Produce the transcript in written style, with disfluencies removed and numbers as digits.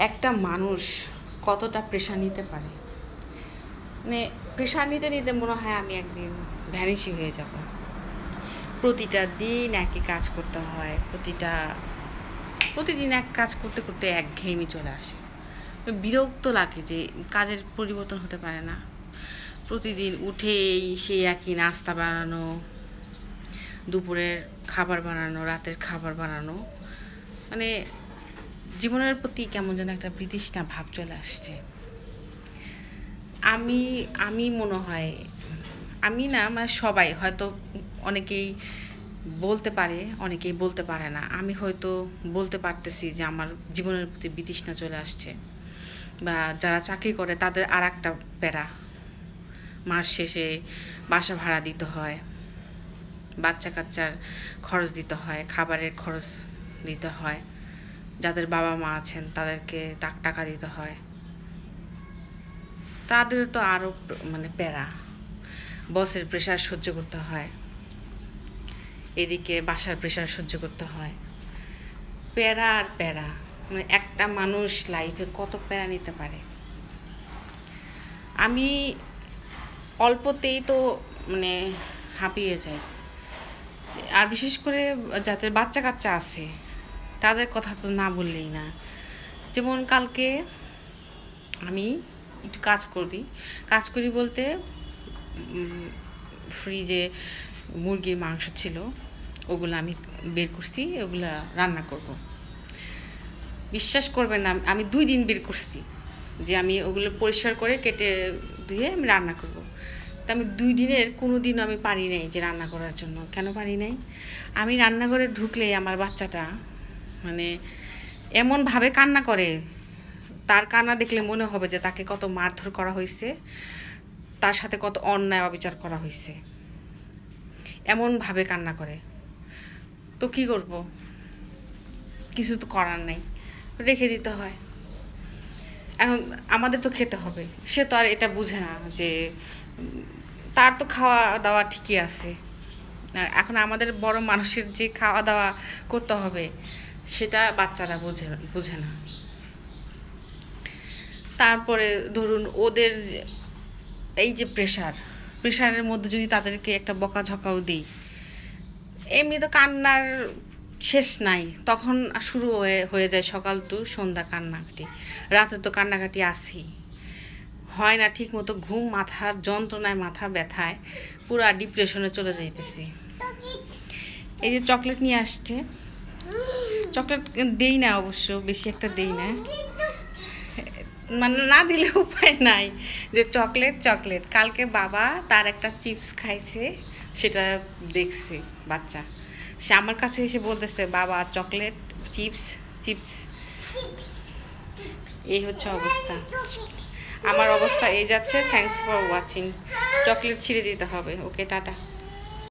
একটা মানুষ কতটা প্রেশার নিতে পারে, মানে প্রেশার নিতে নিতে মনে হয় আমি একদিন ভ্যানিশই হয়ে যাব। প্রতিটা দিন একই কাজ করতে হয়, প্রতিদিন এক কাজ করতে করতে একঘেয়েমি চলে আসে। বিরক্ত লাগে যে কাজের পরিবর্তন হতে পারে না। প্রতিদিন উঠেই সেই একই নাস্তা বানানো, দুপুরের খাবার বানানো, রাতের খাবার বানানো, মানে জীবনের প্রতি কেমন যেন একটা বিতৃষ্ণা ভাব চলে আসছে। আমি মনে হয়, আমি না, মানে সবাই হয়তো, অনেকেই বলতে পারে, অনেকেই বলতে পারে না। আমি হয়তো বলতে পারতেছি যে আমার জীবনের প্রতি বিতৃষ্ণা চলে আসছে। বা যারা চাকরি করে তাদের আর একটা প্যারা, মাস শেষে বাসা ভাড়া দিতে হয়, বাচ্চা কাচ্চার খরচ দিতে হয়, খাবারের খরচ দিতে হয়, যাদের বাবা মা আছেন তাদেরকে টাকা দিতে হয়, তাদের তো আরও মানে প্যারা। বসের প্রেশার সহ্য করতে হয়, এদিকে বাসার প্রেশার সহ্য করতে হয়। প্যারা আর প্যারা, মানে একটা মানুষ লাইফে কত প্যারা নিতে পারে। আমি অল্পতেই তো মানে হাঁপিয়ে যাই। আর বিশেষ করে যাদের বাচ্চা কাচ্চা আছে তাদের কথা তো না বললেই না। যেমন কালকে আমি একটু কাজ করি বলতে ফ্রিজে মুরগির মাংস ছিল, ওগুলো আমি বের করছি, ওগুলো রান্না করব। বিশ্বাস করবেন না, আমি 2 দিন বের করছি যে আমি ওগুলো পরিষ্কার করে কেটে ধুয়ে আমি রান্না করব। তো আমি 2 দিনের কোনো দিন আমি পারি নাই যে রান্না করার জন্য। কেন পারি নাই? আমি রান্নাঘরে ঢুকলেই আমার বাচ্চাটা মানে এমনভাবে কান্না করে, তার কান্না দেখলে মনে হবে যে তাকে কত মারধর করা হয়েছে, তার সাথে কত অন্যায় অবিচার করা হয়েছে। এমনভাবে কান্না করে। তো কি করব? কিছু তো করার নাই, রেখে দিতে হয়। এখন আমাদের তো খেতে হবে, সে তো আর এটা বুঝে না যে তার তো খাওয়া দাওয়া ঠিকই আছে। এখন আমাদের বড় মানুষের যে খাওয়া দাওয়া করতে হবে সেটা বাচ্চারা বুঝে না। তারপরে ধরুন ওদের এই যে প্রেশারের মধ্যে যদি তাদেরকে একটা বকাঝকাও দিই, এমনি তো কান্নার শেষ নাই, তখন শুরু হয়ে যায় সকাল টু সন্ধ্যা কান্নাকাটি। রাতে তো কান্নাকাটি আসেই, হয় না ঠিক মতো ঘুম, মাথার যন্ত্রণায়, মাথা ব্যথায় পুরো ডিপ্রেশনে চলে যাইতেছি। এই যে চকলেট নিয়ে আসছে, চকলেট দেই না, অবশ্য বেশি একটা দেই না, মানে না দিলে উপায় নাই যে চকলেট। কালকে বাবা তার একটা চিপস খাইছে, সেটা দেখছে বাচ্চা, সে আমার কাছে এসে বলতেছে বাবা চকলেট, চিপস। এই হচ্ছে অবস্থা, আমার অবস্থা এই যাচ্ছে। Thanks for watching. চকলেট ছিঁড়ে দিতে হবে। ওকে, টাটা।